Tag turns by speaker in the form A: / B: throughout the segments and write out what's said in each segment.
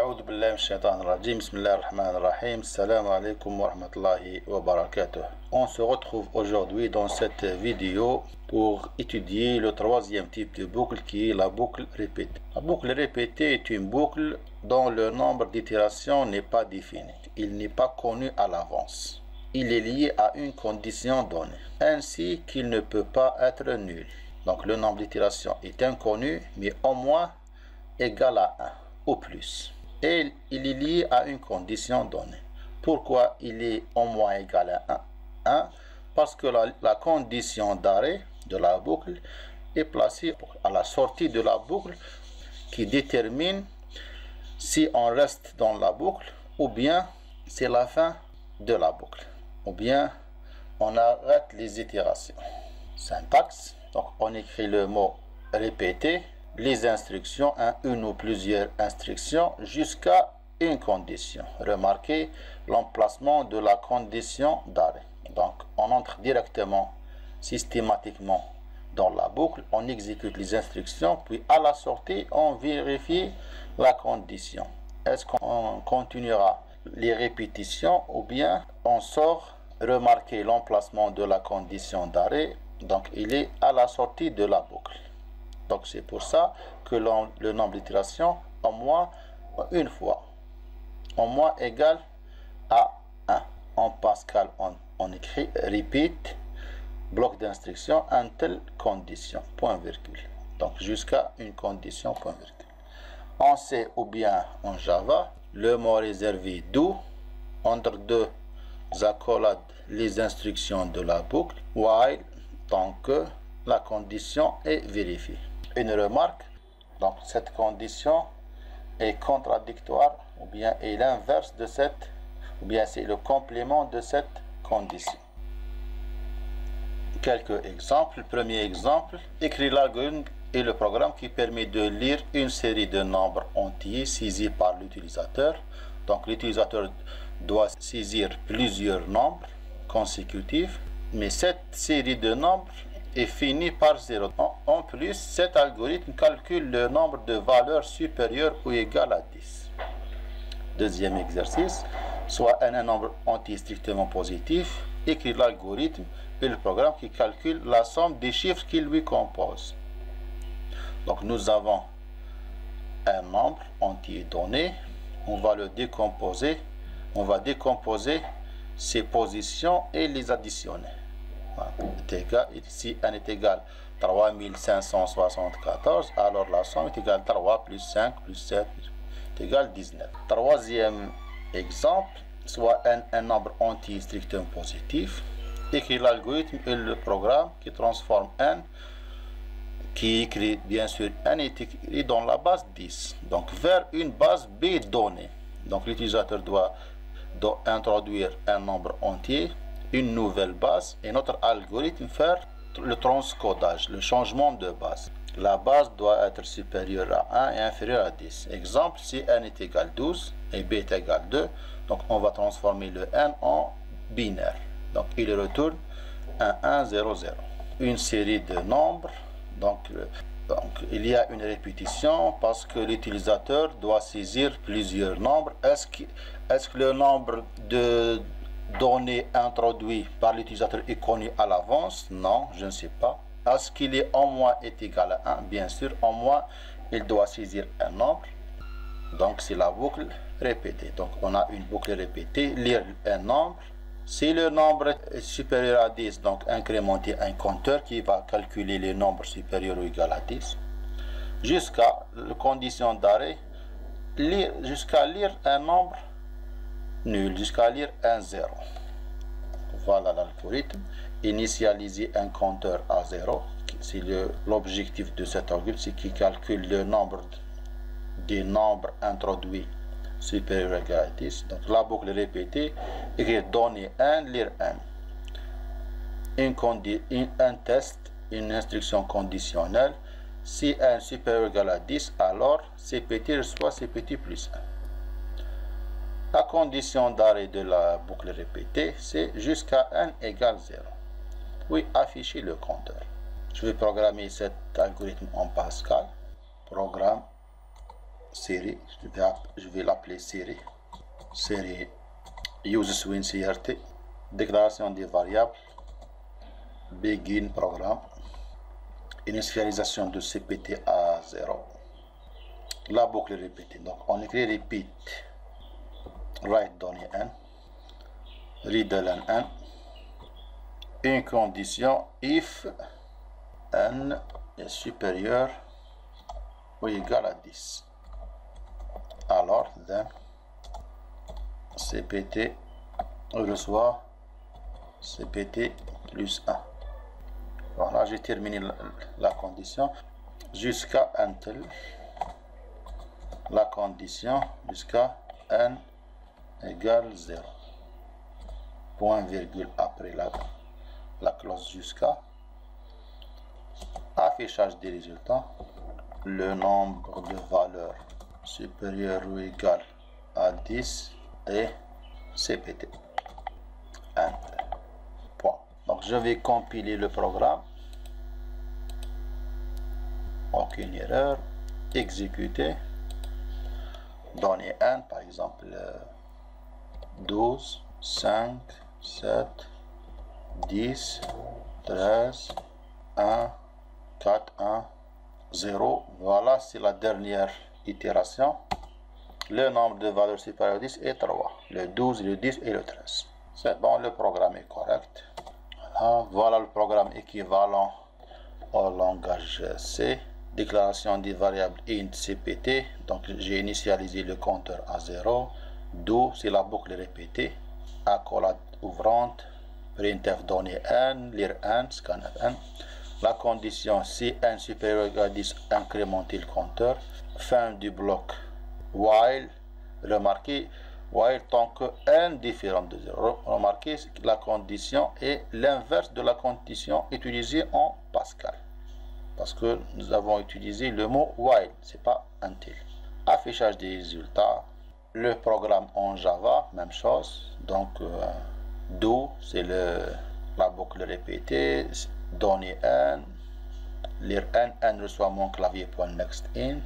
A: أعوذ بالله من الشيطان الرجيم. بسم الله الرحمن الرحيم. السلام عليكم ورحمة الله وبركاته. On se retrouve aujourd'hui dans cette vidéo pour étudier le troisième type de boucle qui est la boucle répétée. La boucle répétée est une boucle dont le nombre d'itérations n'est pas défini. Il n'est pas connu à l'avance. Il est lié à une condition donnée, ainsi qu'il ne peut pas être nul. Donc le nombre d'itérations est inconnu, mais au moins égal à 1 ou plus. Et il est lié à une condition donnée. Pourquoi il est au moins égal à 1? Parce que la condition d'arrêt de la boucle est placée à la sortie de la boucle qui détermine si on reste dans la boucle ou bien c'est la fin de la boucle ou bien on arrête les itérations. Syntaxe. Donc on écrit le mot répéter, les instructions, une ou plusieurs instructions jusqu'à une condition. Remarquez l'emplacement de la condition d'arrêt. Donc on entre directement, systématiquement dans la boucle, on exécute les instructions, puis à la sortie, on vérifie la condition. Est-ce qu'on continuera les répétitions ou bien on sort? Remarquez l'emplacement de la condition d'arrêt. Donc il est à la sortie de la boucle. Donc c'est pour ça que le nombre d'itérations au moins une fois, au moins égal à 1. En Pascal, on écrit repeat, bloc d'instruction, en telle condition, point virgule. Donc jusqu'à une condition, point virgule. En C ou bien en Java, le mot réservé do, entre deux accolades, les instructions de la boucle, while, tant que la condition est vérifiée. Une remarque, donc cette condition est contradictoire ou bien est l'inverse de cette, ou bien c'est le complément de cette condition. Quelques exemples. Premier exemple, écrire l'algorithme est le programme qui permet de lire une série de nombres entiers saisis par l'utilisateur. Donc l'utilisateur doit saisir plusieurs nombres consécutifs, mais cette série de nombres est finie par 0. En plus, cet algorithme calcule le nombre de valeurs supérieures ou égales à 10. Deuxième exercice, soit un nombre entier strictement positif, écrire l'algorithme et le programme qui calcule la somme des chiffres qui lui composent. Donc nous avons un nombre entier donné, on va le décomposer, on va décomposer ses positions et les additionner. Ici n est égal à 3574, alors la somme est égale à 3 plus 5 plus 7 est égal à 19. Troisième exemple, soit un nombre entier strictement positif, écrire l'algorithme et le programme qui transforme n, qui écrit bien sûr n est écrit dans la base 10, donc vers une base B donnée. Donc l'utilisateur doit introduire un nombre entier, une nouvelle base, et notre algorithme faire le transcodage, le changement de base. La base doit être supérieure à 1 et inférieure à 10. Exemple, si n est égal à 12 et b est égal à 2, donc on va transformer le n en binaire. Donc il retourne 1, 1, 0, 0. Une série de nombres, donc il y a une répétition parce que l'utilisateur doit saisir plusieurs nombres. Est-ce que le nombre de données introduit par l'utilisateur est connu à l'avance? Non, je ne sais pas. Est-ce qu'il est au moins est égal à 1? Bien sûr, au moins il doit saisir un nombre. Donc c'est la boucle répétée. Donc on a une boucle répétée, lire un nombre. Si le nombre est supérieur à 10, donc incrémenter un compteur qui va calculer les nombres supérieurs ou égal à 10. Jusqu'à la condition d'arrêt, jusqu'à lire un nombre nul, jusqu'à lire un 0. Voilà l'algorithme. Initialiser un compteur à 0. C'est l'objectif de cet algorithme, c'est qu'il calcule le nombre des nombres introduits supérieur ou égal à 10. Donc la boucle répétée, écrire donner 1, lire 1. Un test, une instruction conditionnelle. Si 1 supérieur ou égal à 10, alors CPT reçoit CPT plus 1. La condition d'arrêt de la boucle répétée, c'est jusqu'à n égale 0. Puis afficher le compteur. Je vais programmer cet algorithme en Pascal. Programme série, je vais l'appeler série. Série use swing CRT, déclaration des variables, begin programme, initialisation de CPT à 0, la boucle répétée. Donc on écrit repeat write données n, read ln n, une condition if n est supérieur ou égal à 10. Alors then CPT reçoit CPT plus 1. Voilà, j'ai terminé la condition jusqu'à until la condition jusqu'à n égale 0. Point virgule après la clause jusqu'à. Affichage des résultats. Le nombre de valeurs supérieur ou égal à 10 et CPT. Enter. Point. Donc je vais compiler le programme. Aucune erreur. Exécuter. Donner n, par exemple 12, 5, 7, 10, 13, 1, 4, 1, 0. Voilà, c'est la dernière itération. Le nombre de valeurs supérieures à 10 est 3. Le 12, le 10 et le 13. C'est bon, le programme est correct. Voilà le programme équivalent au langage C. Déclaration des variables int CPT. Donc j'ai initialisé le compteur à 0. Do, c'est la boucle répétée. Accolade ouvrante. Printf données n, lire n, scanf n. La condition si n supérieur à 10, incrémenter le compteur. Fin du bloc while. Remarquez, while tant que n différent de 0. Remarquez que la condition est l'inverse de la condition utilisée en Pascal. Parce que nous avons utilisé le mot while, c'est pas until. Affichage des résultats. Le programme en Java, même chose. Donc, do, c'est la boucle répétée. Donner n, lire n, n reçoit mon clavier.next int.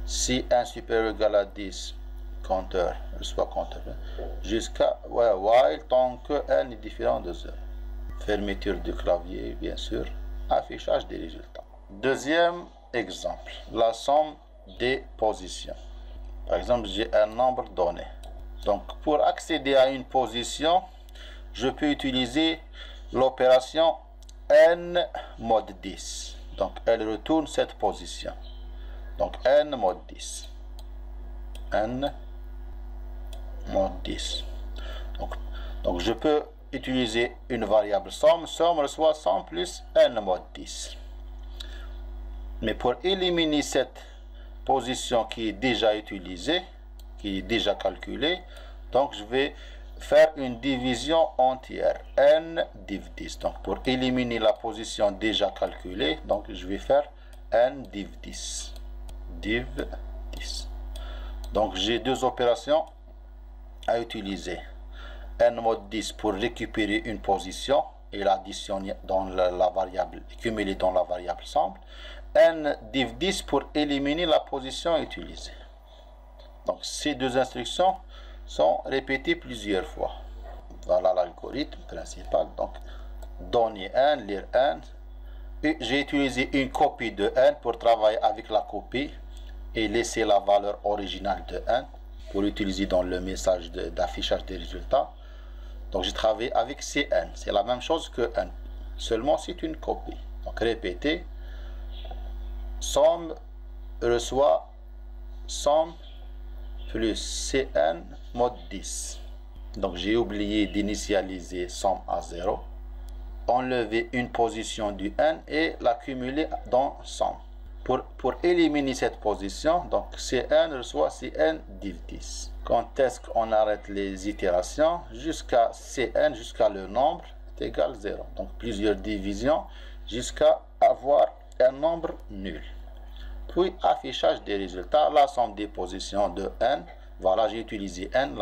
A: Si n supérieur ou égal à 10, compteur reçoit compteur. Jusqu'à while tant que n est différent de 0. Fermeture du clavier, bien sûr. Affichage des résultats. Deuxième exemple, la somme des positions. Par exemple, j'ai un nombre donné. Donc, pour accéder à une position, je peux utiliser l'opération n mod 10. Donc, elle retourne cette position. Donc, n mod 10. n mod 10. Donc, je peux utiliser une variable somme. Somme reçoit 100 plus n mod 10. Mais pour éliminer cette position qui est déjà utilisée, qui est déjà calculée, donc je vais faire une division entière, n div 10. Donc pour éliminer la position déjà calculée, donc je vais faire n div 10. Div 10. Donc j'ai deux opérations à utiliser. N mod 10 pour récupérer une position et l'additionner dans la variable, cumuler dans la variable somme. N div 10 pour éliminer la position utilisée. Donc ces deux instructions sont répétées plusieurs fois. Voilà l'algorithme principal. Donc donner n, lire n. Et j'ai utilisé une copie de n pour travailler avec la copie et laisser la valeur originale de n pour utiliser dans le message d'affichage des résultats. Donc j'ai travaillé avec Cn. C'est la même chose que n. Seulement c'est une copie. Donc répéter. Somme reçoit somme plus Cn mod 10. Donc j'ai oublié d'initialiser somme à 0. Enlever une position du n et la cumuler dans somme. Pour éliminer cette position, donc Cn reçoit Cn div 10. Quand est-ce qu'on arrête les itérations? Jusqu'à Cn, jusqu'à le nombre est égal 0. Donc plusieurs divisions jusqu'à avoir un nombre nul. Puis affichage des résultats, la somme des positions de n. Voilà, j'ai utilisé n,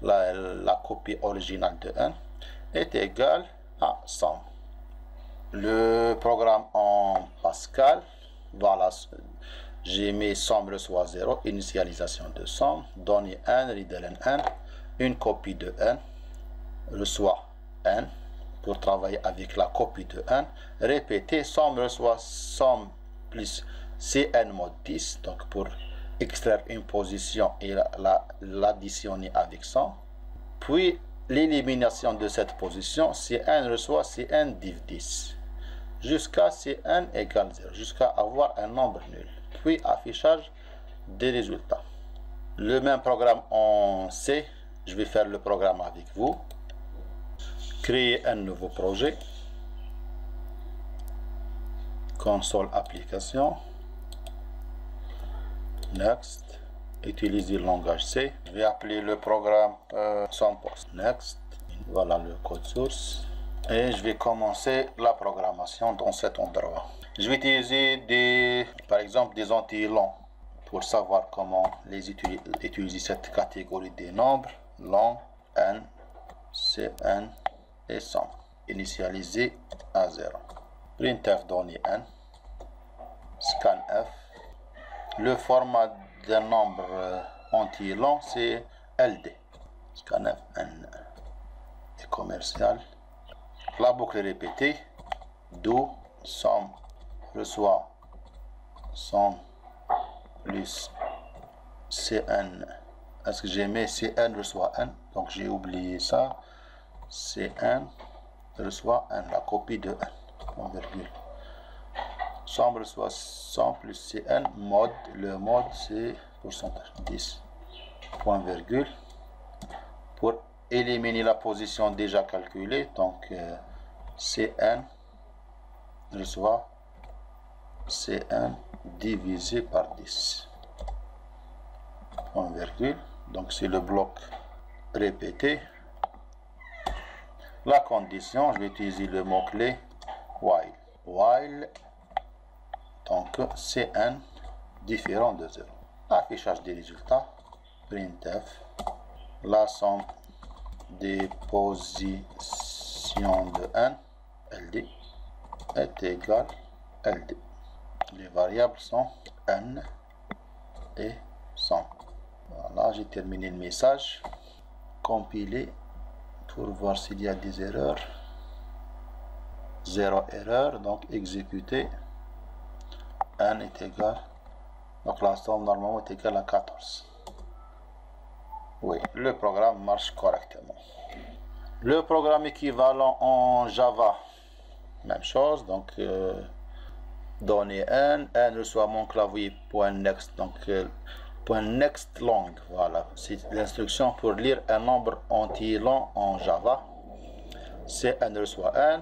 A: la copie originale de n est égale à somme. Le programme en Pascal, voilà, j'ai mis somme reçoit 0, initialisation de somme, donner n, read n, une copie de n, reçoit n, pour travailler avec la copie de n, répéter, somme reçoit somme plus cn mod 10, donc pour extraire une position et l'additionner avec 100, puis l'élimination de cette position, cn reçoit cn div 10, jusqu'à cn égale 0, jusqu'à avoir un nombre nul, puis affichage des résultats. Le même programme en C, je vais faire le programme avec vous. Créer un nouveau projet, console application, next, utiliser le langage C. Je vais appeler le programme SumPost, next, voilà le code source, et je vais commencer la programmation dans cet endroit. Je vais utiliser par exemple des anti-longs pour savoir comment utiliser cette catégorie des nombres, long, n, cn et somme, initialisé à 0. Printf données n, scanf. Le format d'un nombre entier long, c'est LD. Scanf n est commercial. La boucle est répétée. Do somme reçoit somme plus cn. Est-ce que j'ai mis cn reçoit n? Donc j'ai oublié ça. cn reçoit n, la copie de n, en virgule. Somme reçoit 100 plus cn mode, le mode c'est pourcentage 10, point virgule, pour éliminer la position déjà calculée. Donc cn reçoit cn divisé par 10, point virgule. Donc c'est le bloc répété. La condition, je vais utiliser le mot-clé while. While, donc cn différent de 0. Affichage des résultats, printf, la somme des positions de n, ld, est égale ld. Les variables sont n et 100. Voilà, j'ai terminé le message. Compiler pour voir s'il y a des erreurs. 0 erreur, donc exécuter. N est égal, donc la somme normalement est égale à 14. Oui, le programme marche correctement. Le programme équivalent en Java, même chose, donc donner n reçoit mon clavier .next, donc .next long, voilà, c'est l'instruction pour lire un nombre entier long en Java. cn reçoit n,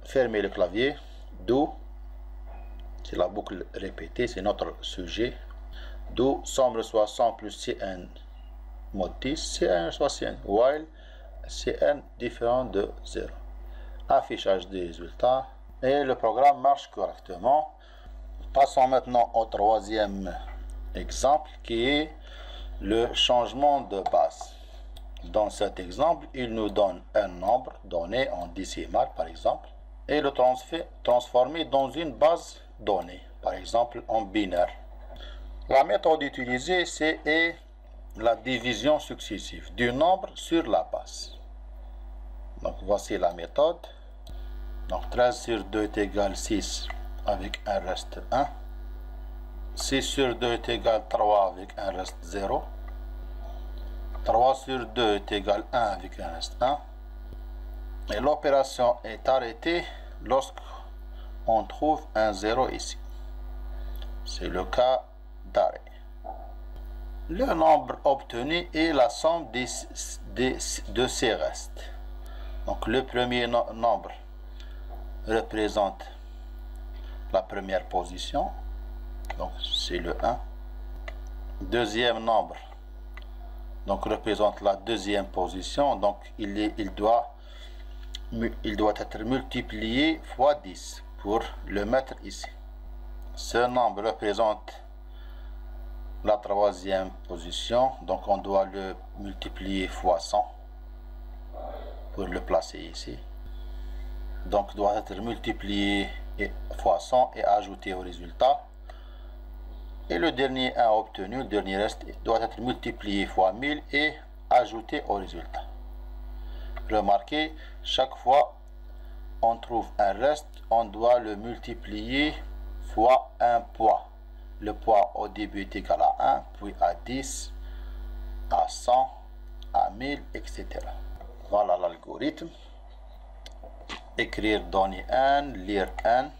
A: fermer le clavier, do, c'est la boucle répétée, c'est notre sujet, do, somme reçoit 100 plus cn mod 10, cn reçoit cn, while cn différent de 0. Affichage des résultats, et le programme marche correctement. Passons maintenant au troisième exemple qui est le changement de base. Dans cet exemple, il nous donne un nombre donné en décimal par exemple et le transformer dans une base donnée, par exemple en binaire. La méthode utilisée c'est la division successive du nombre sur la base. Donc voici la méthode. Donc 13 sur 2 est égal 6 avec un reste 1. 6 sur 2 est égal 3 avec un reste 0. 3 sur 2 est égal 1 avec un reste 1. Et l'opération est arrêtée lorsqu'on trouve un 0 ici. C'est le cas d'arrêt. Le nombre obtenu est la somme de ces restes. Donc le premier nombre représente la première position, donc c'est le 1. Deuxième nombre donc représente la deuxième position, donc il doit être multiplié fois 10 pour le mettre ici. Ce nombre représente la troisième position, donc on doit le multiplier fois 100 pour le placer ici. Donc doit être multiplié fois 100 et ajouté au résultat. Et le dernier 1 obtenu, le dernier reste, doit être multiplié fois 1000 et ajouté au résultat. Remarquez, chaque fois on trouve un reste, on doit le multiplier fois un poids. Le poids au début est égal à 1, puis à 10, à 100, à 1000, etc. Voilà l'algorithme. Écrire, donner n, lire n.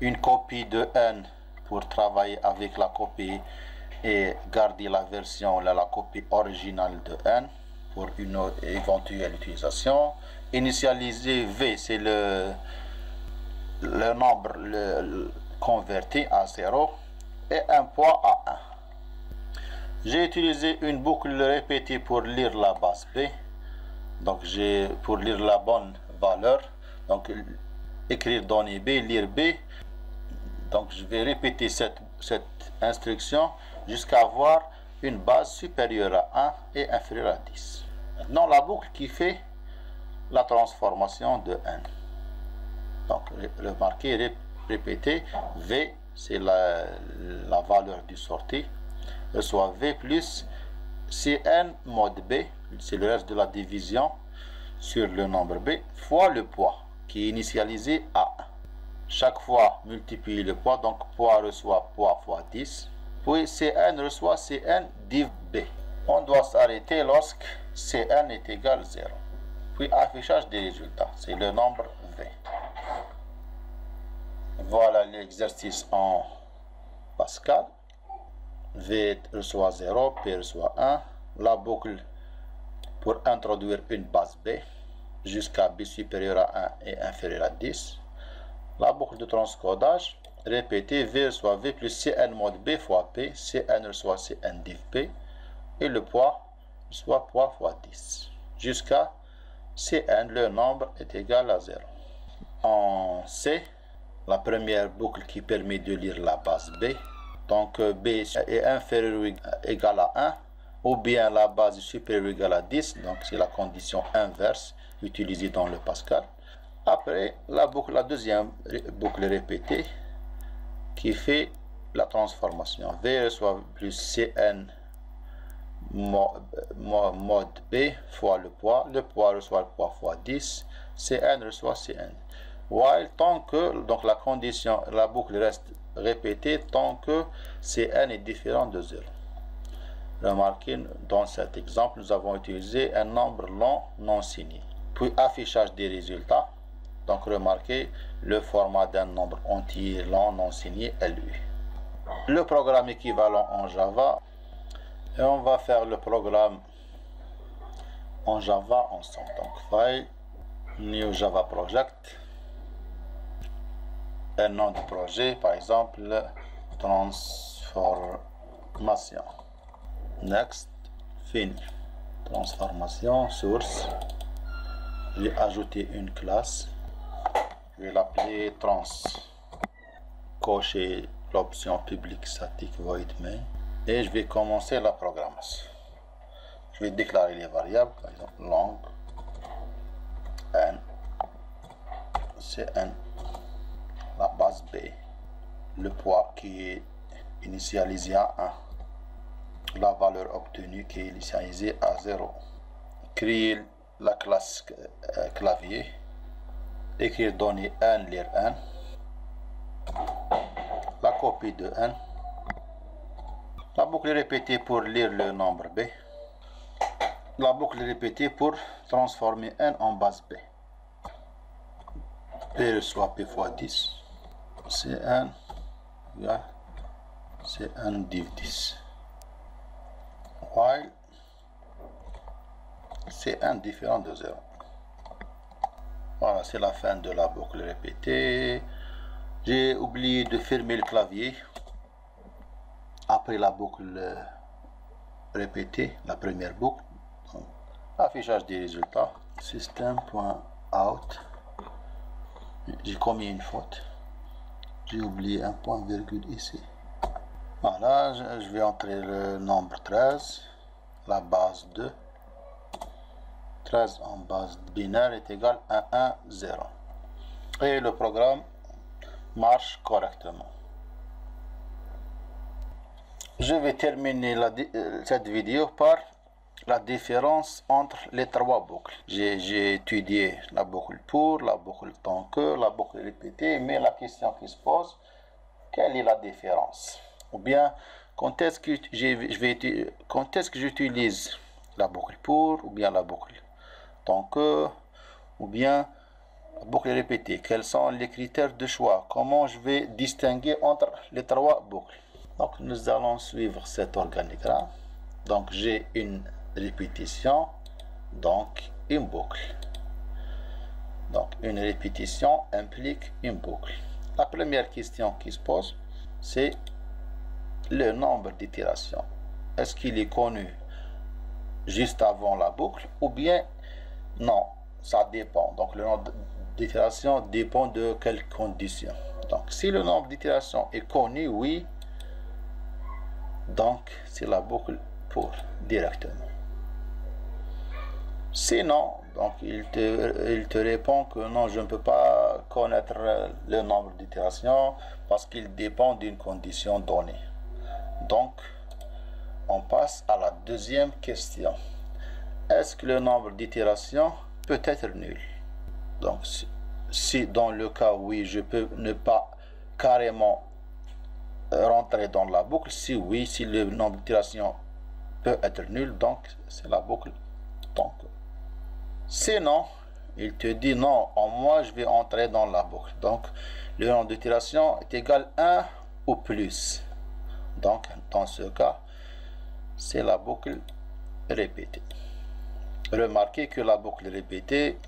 A: Une copie de n pour travailler avec la copie et garder la version, la copie originale de n pour une éventuelle utilisation. Initialiser v, c'est le nombre converti à 0 et un poids à 1. J'ai utilisé une boucle répétée pour lire la base B. Donc pour lire la bonne valeur. Donc écrire donner B, lire B. Donc je vais répéter cette instruction jusqu'à avoir une base supérieure à 1 et inférieure à 10. Maintenant la boucle qui fait la transformation de n. Donc remarquez, répétez, V c'est la valeur du sortie, soit V plus Cn mod B, c'est le reste de la division sur le nombre B, fois le poids qui est initialisé à 1. Chaque fois multiplie le poids, donc poids reçoit poids fois 10, puis Cn reçoit Cn div B. On doit s'arrêter lorsque Cn est égal à 0. Puis affichage des résultats, c'est le nombre V. Voilà l'exercice en Pascal. V reçoit 0, P reçoit 1. La boucle pour introduire une base B jusqu'à B supérieur à 1 et inférieur à 10. La boucle de transcodage, répétez, V reçoit V plus Cn mod B fois P, Cn reçoit Cn div P, et le poids reçoit poids fois 10, jusqu'à Cn, le nombre est égal à 0. En C, la première boucle qui permet de lire la base B, donc B est inférieur ou égal à 1, ou bien la base est supérieure ou égale à 10, donc c'est la condition inverse utilisée dans le Pascal. Après, la deuxième boucle répétée qui fait la transformation. V reçoit plus Cn mod B fois le poids reçoit le poids fois 10, Cn reçoit Cn. While tant que, donc la condition, la boucle reste répétée tant que Cn est différent de 0. Remarquez, dans cet exemple, nous avons utilisé un nombre long non signé. Puis affichage des résultats. Donc remarquez le format d'un nombre entier long non signé LU. Le programme équivalent en Java. Et on va faire le programme en Java ensemble. Donc File, New Java Project. Un nom de projet, par exemple, transformation. Next, fini. Transformation, source. J'ai ajouté une classe. Je vais l'appeler trans. Cocher l'option public static void main. Et je vais commencer la programmation. Je vais déclarer les variables, par exemple long n, Cn, la base B, le poids qui est initialisé à 1, la valeur obtenue qui est initialisée à 0. Créer la classe clavier, écrire donner n, lire n, la copie de n, la boucle répétée pour lire le nombre B, la boucle répétée pour transformer n en base B. P reçoit P fois 10, Cn égale Cn div 10. While Cn différent de 0. Voilà, c'est la fin de la boucle répétée. J'ai oublié de fermer le clavier. Après la boucle répétée, la première boucle, affichage des résultats, system.out, j'ai commis une faute, j'ai oublié un point virgule ici. Voilà, je vais entrer le nombre 13, la base 2, 13 en base binaire est égal à 1, 0. Et le programme marche correctement. Je vais terminer cette vidéo par la différence entre les trois boucles. J'ai étudié la boucle pour, la boucle tant que, la boucle répétée, mais la question qui se pose, quelle est la différence? Ou bien, quand est-ce que j'utilise la boucle pour, ou bien la boucle tant que, ou bien la boucle répétée? Quels sont les critères de choix? Comment je vais distinguer entre les trois boucles? Donc, nous allons suivre cet organigramme. Donc, j'ai une répétition, donc une boucle. Donc, une répétition implique une boucle. La première question qui se pose, c'est le nombre d'itérations. Est-ce qu'il est connu juste avant la boucle ou bien non? Ça dépend. Donc, le nombre d'itérations dépend de quelles conditions. Donc, si le nombre d'itérations est connu, oui, donc c'est la boucle pour directement. Sinon, donc il te répond que non, je ne peux pas connaître le nombre d'itérations parce qu'il dépend d'une condition donnée. Donc, on passe à la deuxième question. Est-ce que le nombre d'itérations peut être nul? Donc, si dans le cas oui, je peux ne pas carrément rentrer dans la boucle. Si oui, si le nombre d'itérations peut être nul, donc c'est la boucle tant que. Sinon, il te dit non, moi je vais entrer dans la boucle. Donc, le nombre d'itérations est égal à 1 ou plus. Donc, dans ce cas, c'est la boucle répétée. Remarquez que la boucle répétée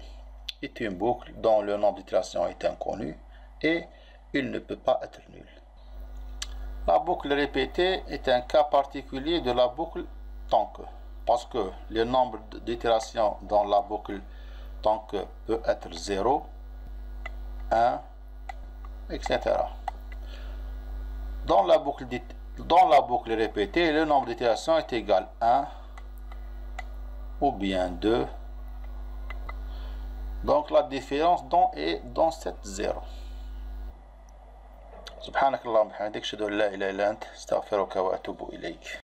A: est une boucle dont le nombre d'itérations est inconnu et il ne peut pas être nul. La boucle répétée est un cas particulier de la boucle tant que, parce que le nombre d'itérations dans la boucle tant que peut être 0, 1, etc. Dans la boucle répétée, le nombre d'itérations est égal à 1 ou bien 2. Donc la différence est dans cette 0. سبحانك اللهم وبحمدك أشهد أن لا إله إلا أنت أستغفرك وأتوب إليك.